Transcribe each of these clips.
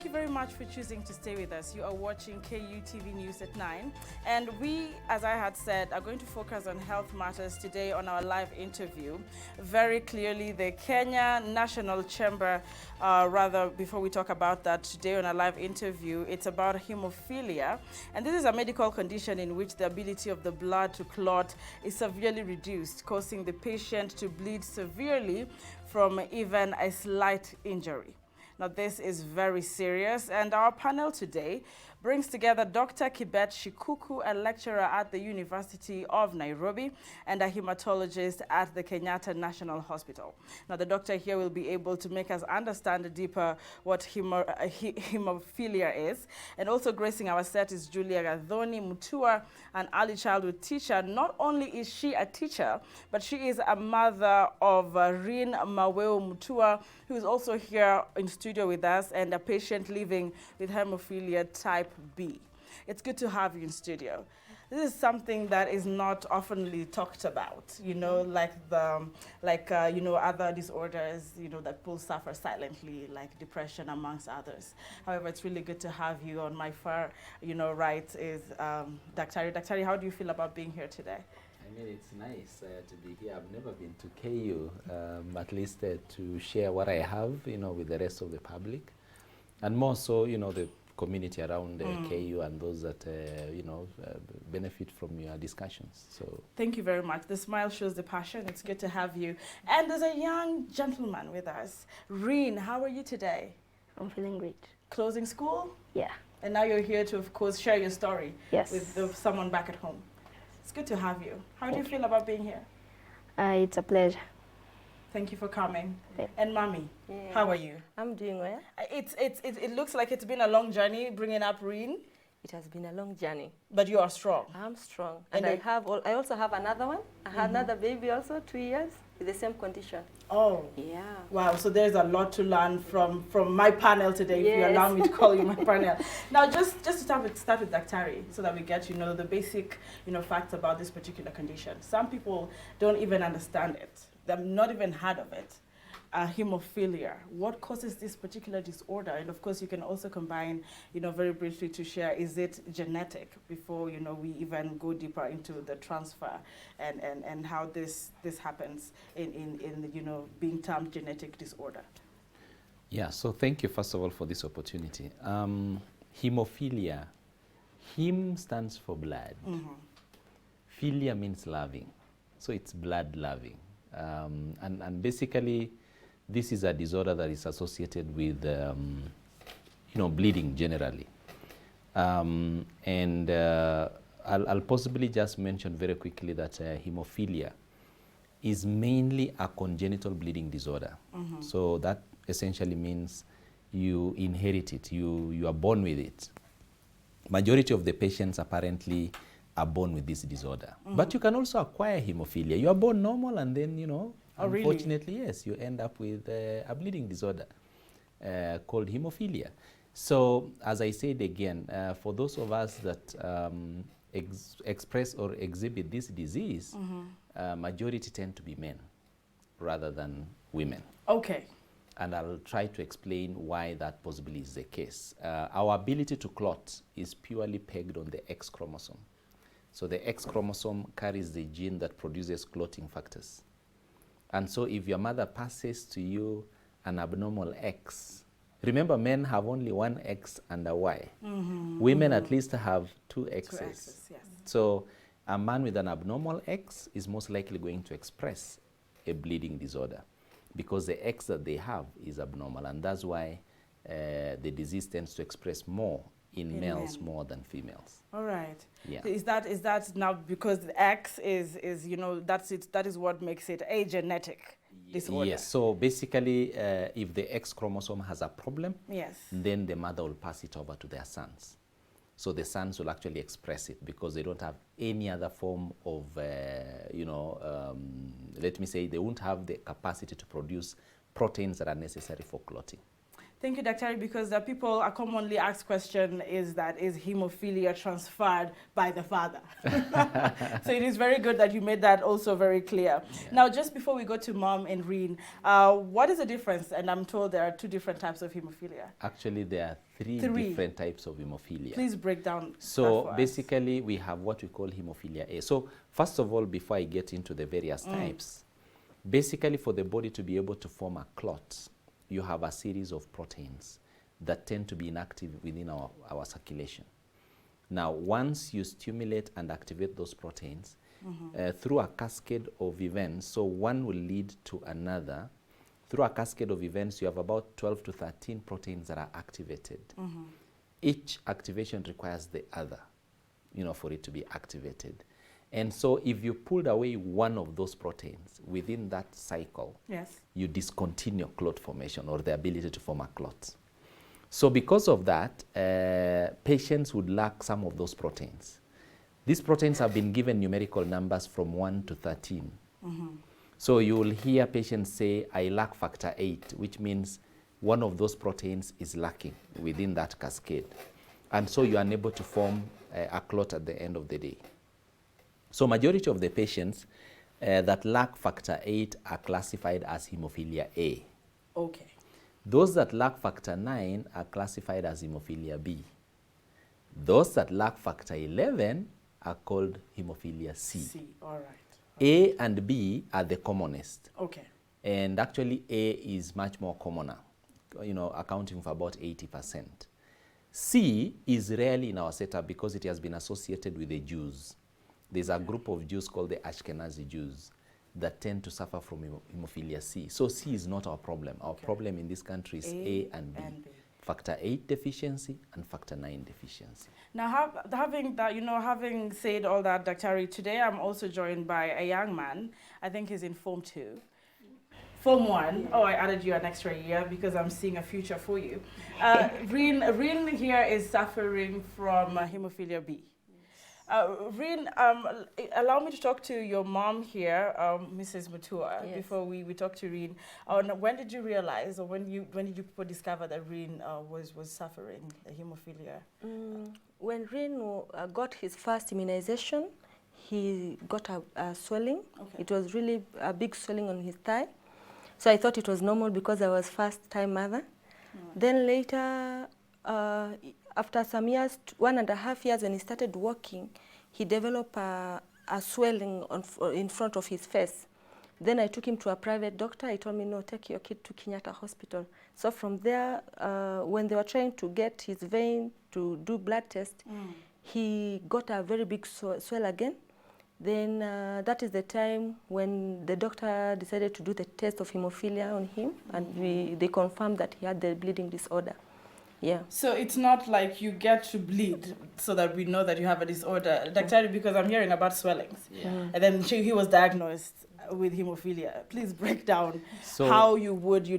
Thank you very much for choosing to stay with us. You are watching KUTV News at 9. And we, as I had said, are going to focus on health matters today on our live interview. Very clearly, the Kenya National Chamber, before we talk about that today on our live interview, it's about hemophilia. And this is a medical condition in which the ability of the blood to clot is severely reduced, causing the patient to bleed severely from even a slight injury. Now, this is very serious, and our panel today brings together Dr. Kibet Shikuku, a lecturer at the University of Nairobi and a hematologist at the Kenyatta National Hospital. Now, the doctor here will be able to make us understand deeper what hemophilia is. And also gracing our set is Julia Gathoni Mutua, an early childhood teacher. Not only is she a teacher, but she is a mother of Rin Maweo Mutua, who is also here in studio with us, and a patient living with hemophilia type B. It's good to have you in studio. This is something that is not oftenly talked about, you know, like other disorders, you know, that people suffer silently, like depression amongst others. However, it's really good to have you. On my far, right is Daktari. Daktari, how do you feel about being here today? I mean, it's nice to be here. I've never been to KU, at least to share what I have, with the rest of the public. And more so, the community around KU and those that, benefit from your discussions. So thank you very much. The smile shows the passion. It's good to have you. And there's a young gentleman with us. Rin, how are you today? I'm feeling great. Closing school? Yeah. And now you're here to, of course, share your story with someone back at home. It's good to have you. How do you feel about being here? It's a pleasure. Thank you for coming. And Mommy, how are you? I'm doing well. It looks like it's been a long journey bringing up Rin. It has been a long journey. But you are strong. I'm strong. And I also have another one. I had another baby also, 2 years, with the same condition. Oh. Yeah. Wow, so there's a lot to learn from my panel today, if you allow me to call you my panel. Now, just to start with Daktari, so that we get, the basic, facts about this particular condition. Some people don't even understand it. They've not even heard of it. Hemophilia. What causes this particular disorder? And of course, you can also combine, very briefly to share, is it genetic before, we even go deeper into the transfer and how this happens in being termed genetic disorder? yeah, so thank you first of all for this opportunity. Hemophilia, hem stands for blood. Philia means loving, so it's blood loving. And basically, this is a disorder that is associated with, bleeding generally. I'll possibly just mention very quickly that hemophilia is mainly a congenital bleeding disorder. So that essentially means you inherit it, you are born with it. Majority of the patients apparently are born with this disorder. But you can also acquire hemophilia. You are born normal and then, unfortunately, really? Yes, you end up with a bleeding disorder called hemophilia. So, as I said again, for those of us that express or exhibit this disease, majority tend to be men rather than women. Okay. And I'll try to explain why that possibly is the case. Our ability to clot is purely pegged on the X chromosome. So the X chromosome carries the gene that produces clotting factors. And so if your mother passes to you an abnormal X, remember men have only one X and a Y. Women at least have two X's. Two X's, yes. So a man with an abnormal X is most likely going to express a bleeding disorder because the X that they have is abnormal, and that's why the disease tends to express more in males more than females. All right. Yeah. Is that now because the X is that is what makes it a genetic disorder? Yes. So basically, if the X chromosome has a problem, then the mother will pass it over to their sons. So the sons will actually express it because they don't have any other form of, let me say, they won't have the capacity to produce proteins that are necessary for clotting. Thank you, Dr. Because the people are commonly asked question is hemophilia transferred by the father? So it is very good that you made that also very clear. Yeah. Now, just before we go to Mom and Reen, what is the difference? And I'm told there are 2 different types of hemophilia. Actually, there are three different types of hemophilia. Please break down. So basically, we have what we call hemophilia A. So first of all, before I get into the various types, basically for the body to be able to form a clot, you have a series of proteins that tend to be inactive within our circulation. Now, once you stimulate and activate those proteins through a cascade of events, so one will lead to another, through a cascade of events, you have about 12 to 13 proteins that are activated. Each activation requires the other, for it to be activated. And so if you pulled away one of those proteins within that cycle, you discontinue clot formation or the ability to form a clot. So because of that, patients would lack some of those proteins. These proteins have been given numerical numbers from 1 to 13. So you will hear patients say, I lack factor 8, which means one of those proteins is lacking within that cascade. And so you are unable to form a clot at the end of the day. So majority of the patients that lack factor 8 are classified as hemophilia A. Okay. Those that lack factor 9 are classified as hemophilia B. Those that lack factor 11 are called hemophilia C. C, all right. A and B are the commonest. Okay. And actually A is much more commoner, accounting for about 80%. C is rarely in our setup because it has been associated with the Jews. There's a group of Jews called the Ashkenazi Jews that tend to suffer from hemophilia C. So C is not our problem. Our problem in this country is A and B. Factor 8 deficiency and factor 9 deficiency. Now, having said all that, Dr. Ari, today I'm also joined by a young man. I think he's in Form 2. Form 1. Oh, I added you an extra year because I'm seeing a future for you. Reen here is suffering from hemophilia B. Reen, allow me to talk to your mom here, Mrs. Mutua, before we talk to Reen. When did you realize, or when did you discover that Reen was suffering the hemophilia? When Reen got his first immunization, he got a swelling. Okay. It was really a big swelling on his thigh. So I thought it was normal because I was first-time mother. Then later, after some years, 1.5 years, when he started walking, he developed a swelling in front of his face. Then I took him to a private doctor. He told me, no, take your kid to Kenyatta Hospital. So from there, when they were trying to get his vein to do blood test, he got a very big swell again. Then that is the time when the doctor decided to do the test of hemophilia on him, and they confirmed that he had the bleeding disorder. Yeah. So it's not like you get to bleed so that we know that you have a disorder. Dr. Because I'm hearing about swellings. And then he was diagnosed with hemophilia. Please break down how you would,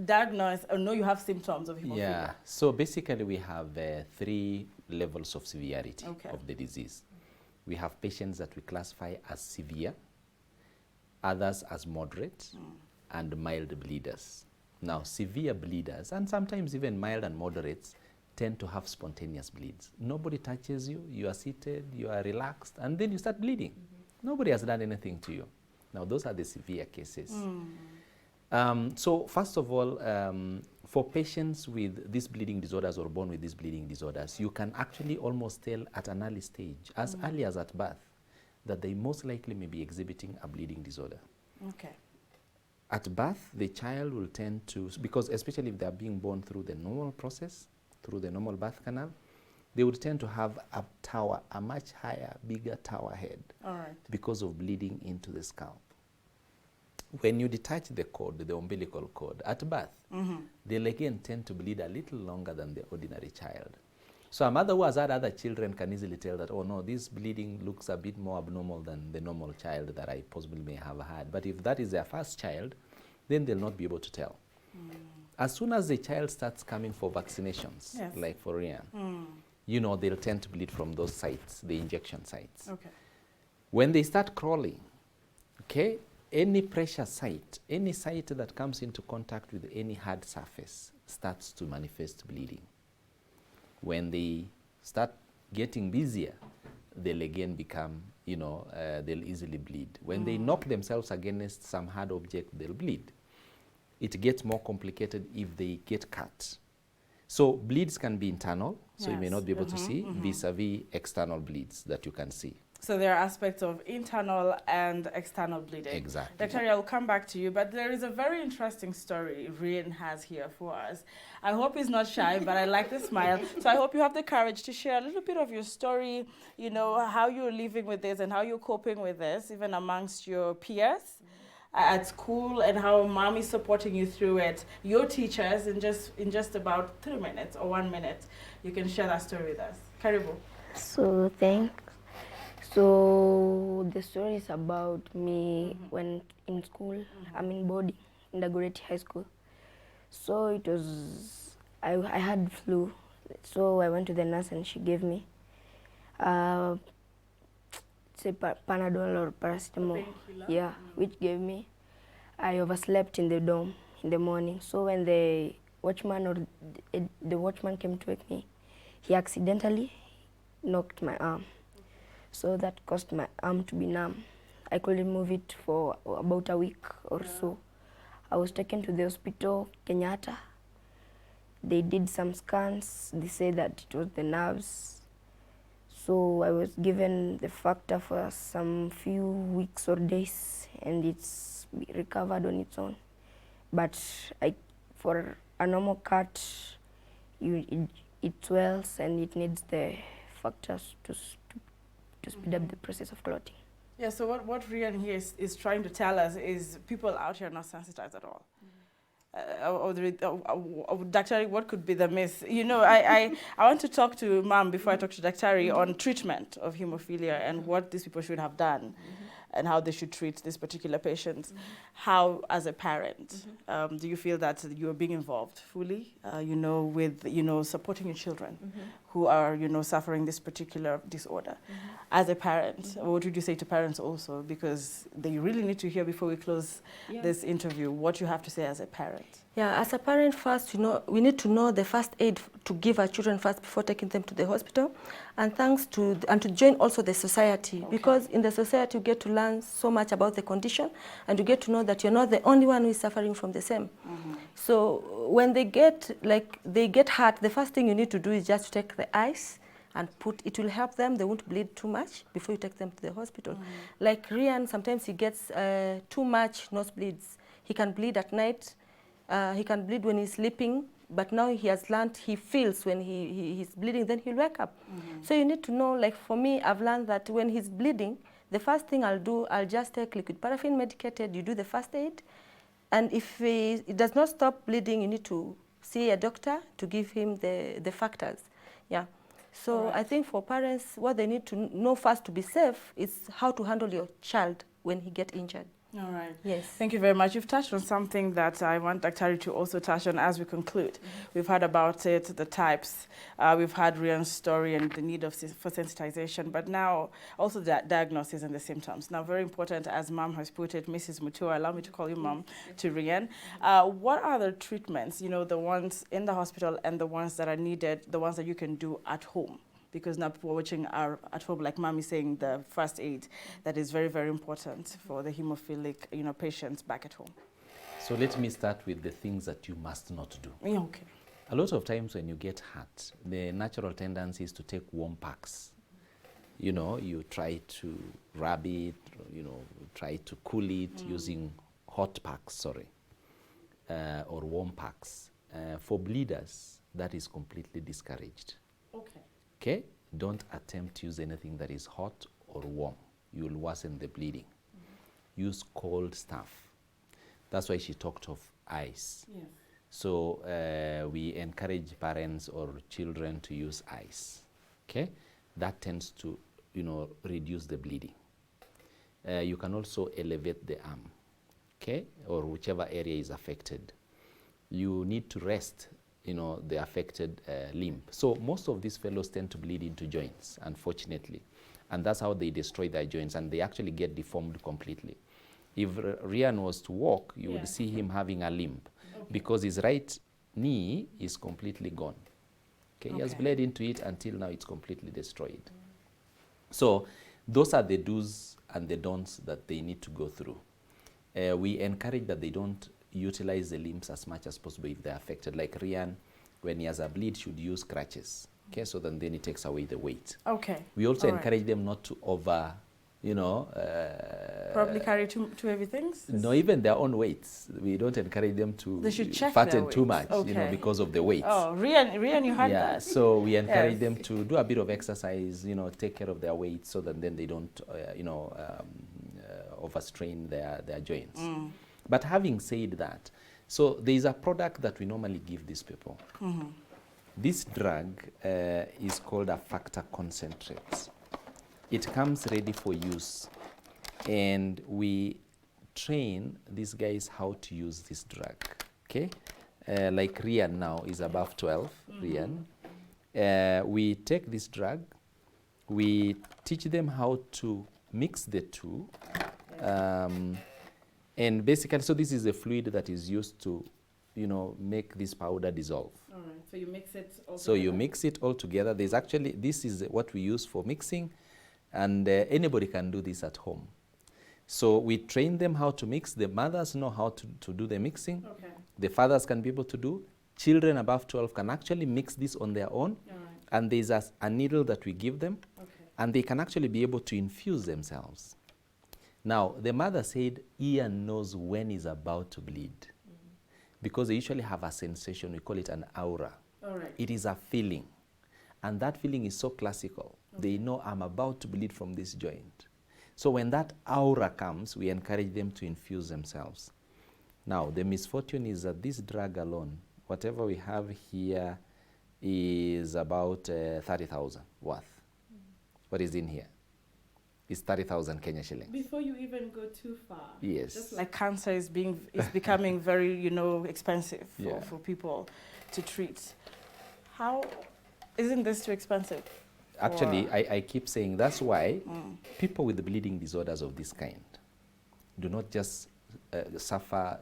diagnose or know you have symptoms of hemophilia. Yeah. So basically we have 3 levels of severity of the disease. We have patients that we classify as severe, others as moderate, and mild bleeders. Now, severe bleeders, and sometimes even mild and moderates, tend to have spontaneous bleeds. Nobody touches you, you are seated, you are relaxed, and then you start bleeding. Nobody has done anything to you. Now, those are the severe cases. So, first of all, for patients with these bleeding disorders or born with these bleeding disorders, you can actually almost tell at an early stage, as early as at birth, that they most likely may be exhibiting a bleeding disorder. Okay. At birth, the child will tend to, because especially if they are being born through the normal process, through the normal birth canal, they would tend to have a tower, a much higher, bigger tower head because of bleeding into the scalp. When you detach the cord, the umbilical cord, at birth, they'll again tend to bleed a little longer than the ordinary child. So a mother who has had other children can easily tell that, oh no, this bleeding looks a bit more abnormal than the normal child that I possibly may have had. But if that is their first child, then they'll not be able to tell. As soon as the child starts coming for vaccinations, like for Rian, they'll tend to bleed from those sites, the injection sites. Okay. When they start crawling, any pressure site, any site that comes into contact with any hard surface starts to manifest bleeding. When they start getting busier, they'll again become, they'll easily bleed. When they knock themselves against some hard object, they'll bleed. It gets more complicated if they get cut. So bleeds can be internal, so you may not be able to see, vis-a-vis external bleeds that you can see. So there are aspects of internal and external bleeding. Exactly. Dr. I'll come back to you, but there is a very interesting story Rian has here for us. I hope he's not shy, but I like the smile. So I hope you have the courage to share a little bit of your story, how you're living with this and how you're coping with this, even amongst your peers at school, and how mom is supporting you through it, your teachers, in just about 3 minutes or 1 minute. You can share that story with us. Karibu. So thanks. So the story is about me when in school. I'm in boarding in the Great High School. So it was, I had flu. So I went to the nurse and she gave me say Panadol or paracetamol. Yeah, which gave me. I overslept in the dorm in the morning. So when the watchman came to wake me, he accidentally knocked my arm. So that caused my arm to be numb. I couldn't move it for about a week or so. I was taken to the hospital, Kenyatta. They did some scans. They said that it was the nerves. So I was given the factor for some few weeks or days, and it's recovered on its own. But for a normal cut, it swells and it needs the factors to speed up the process of clotting. Yeah, so what Rian here is trying to tell us is people out here are not sensitized at all. Daktari, what could be the myth? I want to talk to Mom before I talk to Daktari on treatment of hemophilia and what these people should have done and how they should treat this particular patient. How, as a parent, do you feel that you're being involved fully, with, supporting your children who are, suffering this particular disorder? As a parent, what would you say to parents also? Because they really need to hear before we close this interview what you have to say as a parent. Yeah, as a parent first, we need to know the first aid to give our children first before taking them to the hospital, and to join also the society, because in the society you get to learn so much about the condition, and you get to know that you're not the only one who is suffering from the same. So when they get hurt, the first thing you need to do is just to take the ice and it will help them. They won't bleed too much before you take them to the hospital. Like Rian, sometimes he gets too much nosebleeds. He can bleed at night. He can bleed when he's sleeping, but now he has learned, he feels when he's bleeding, then he'll wake up. So you need to know, like for me, I've learned that when he's bleeding, the first thing I'll just take liquid paraffin medicated, you do the first aid, and if it does not stop bleeding, you need to see a doctor to give him the factors. Yeah. So I think for parents, what they need to know first to be safe is how to handle your child when he gets injured. All right. Yes. Thank you very much. You've touched on something that I want Daktari to also touch on as we conclude. We've heard about it, the types. We've had Rian's story and the need for sensitization, but now also the diagnosis and the symptoms. Now, very important, as Mom has put it, Mrs. Mutua, allow me to call you Mom, to Rian. What are the treatments, the ones in the hospital and the ones that are needed, the ones that you can do at home? Because now people watching are at home, like Mom is saying, the first aid that is very, very important for the hemophilic, patients back at home. So let me start with the things that you must not do. Yeah, okay. A lot of times when you get hurt, the natural tendency is to take warm packs. You try to rub it, try to cool it using hot packs, or warm packs. For bleeders, that is completely discouraged. Okay, don't attempt to use anything that is hot or warm. You will worsen the bleeding. Use cold stuff. That's why she talked of ice. Yes. So we encourage parents or children to use ice. Okay, that tends to reduce the bleeding. You can also elevate the arm, okay, or whichever area is affected. You need to rest the affected limb. So most of these fellows tend to bleed into joints, unfortunately. And that's how they destroy their joints, and they actually get deformed completely. If Rian was to walk, you would see him having a limp, because his right knee is completely gone. Okay, he has bled into it until now it's completely destroyed. So those are the do's and the don'ts that they need to go through. We encourage that they don't utilize the limbs as much as possible if they're affected. Like Rian, when he has a bleed, should use crutches. Okay, so then it takes away the weight. Okay. We also encourage them not to over, probably carry too heavy things? No, even their own weights. We don't encourage them to they should check fatten too much, okay. Because of the weight. Oh, Rian, you heard that. So we encourage them to do a bit of exercise, take care of their weight so that then they don't, overstrain their joints. But having said that, so there is a product that we normally give these people. This drug is called a factor concentrate. It comes ready for use, and we train these guys how to use this drug. Okay, like Rian now is above 12. Rian, we take this drug, we teach them how to mix the two. And basically, so this is a fluid that is used to, make this powder dissolve. All right, so you mix it all So you mix it all together. There's actually, this is what we use for mixing, and anybody can do this at home. So we train them how to mix. The mothers know how to do the mixing. Okay. The fathers can be able to do. Children above 12 can actually mix this on their own. All right. And there's a needle that we give them, Okay. and they can actually be able to infuse themselves. Now, the mother said Ian knows when he's about to bleed, because they usually have a sensation. We call it an aura. All right. It is a feeling, and that feeling is so classical. They know I'm about to bleed from this joint. So when that aura comes, we encourage them to infuse themselves. Now, the misfortune is that this drug alone, whatever we have here, is about 30,000 worth. What is in here? Is 30,000 Kenya shillings. Before you even go too far. Yes. Just like cancer is becoming very, expensive for people to treat. How isn't this too expensive? Actually, I keep saying that's why people with bleeding disorders of this kind do not just suffer,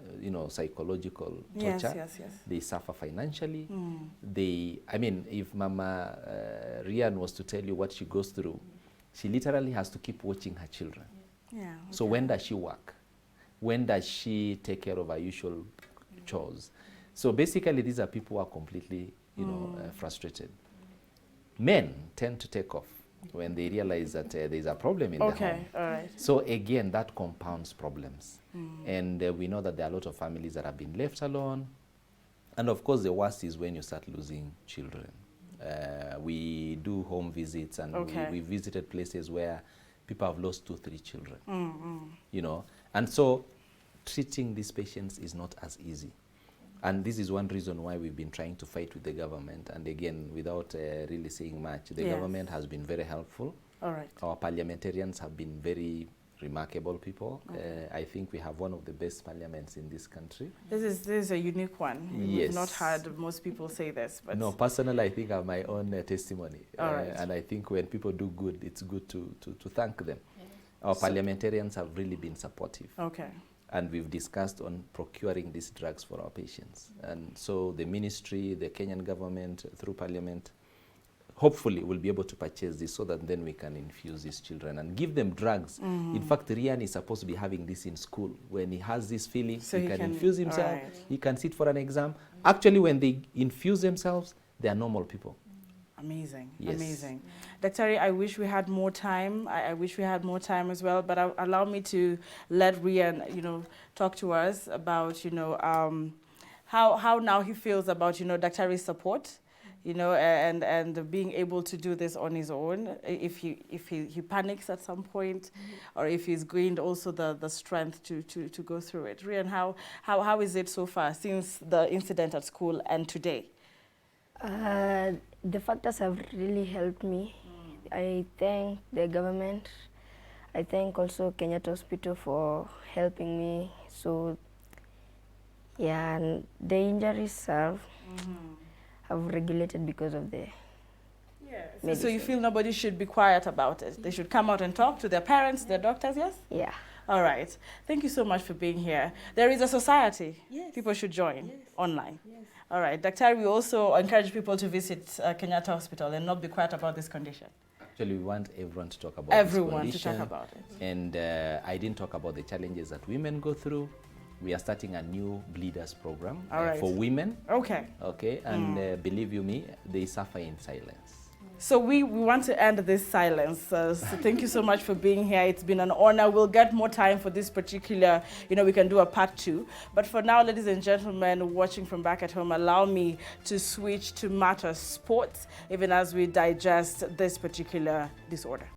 psychological torture. Yes. They suffer financially. If Mama Rian was to tell you what she goes through, she literally has to keep watching her children. Yeah. Okay. So when does she work? When does she take care of her usual chores? So basically, these are people who are completely, frustrated. Men tend to take off when they realize that there is a problem in the home. Okay, all right. So again, that compounds problems. And we know that there are a lot of families that have been left alone. And of course, the worst is when you start losing children. We do home visits, and we visited places where people have lost 2-3 children. And so treating these patients is not as easy. And this is one reason why we've been trying to fight with the government. And again, without really saying much, the government has been very helpful. All right. Our parliamentarians have been very remarkable people. I think we have one of the best parliaments in this country. This is a unique one. Yes. We've not heard most people say this. But no, personally, I think I have my own testimony. All right. And I think when people do good, it's good to thank them. Our parliamentarians have really been supportive. Okay. And we've discussed on procuring these drugs for our patients. And so the ministry, the Kenyan government, through parliament, hopefully will be able to purchase this so that then we can infuse these children and give them drugs. In fact, Rian is supposed to be having this in school. When he has this feeling, so he can infuse himself, right. he can sit for an exam. Actually, when they infuse themselves, they are normal people. Amazing, Yes. amazing. Dr. I wish we had more time. I wish we had more time as well, but allow me to let Rian, talk to us about, how now he feels about, Dr.'s support, and being able to do this on his own. If he panics at some point, or if he's gained also the strength to go through it. Rian, how is it so far since the incident at school and today? The factors have really helped me. I thank the government. I thank also Kenyatta Hospital for helping me. So, yeah, and the injuries have regulated because of the So you feel nobody should be quiet about it? They should come out and talk to their parents, their doctors, yes? Yeah. All right. Thank you so much for being here. There is a society. Yes. People should join Yes. online. Yes. All right. Dr. We also encourage people to visit Kenyatta Hospital and not be quiet about this condition. Actually, we want everyone to talk about Everyone this to talk condition. about it. And I didn't talk about the challenges that women go through. We are starting a new bleeders program All right. for women. Okay. Okay, and believe you me, they suffer in silence. So we want to end this silence. So thank you so much for being here. It's been an honor. We'll get more time for this particular, we can do a part 2. But for now, ladies and gentlemen, watching from back at home, allow me to switch to matter sports, even as we digest this particular disorder.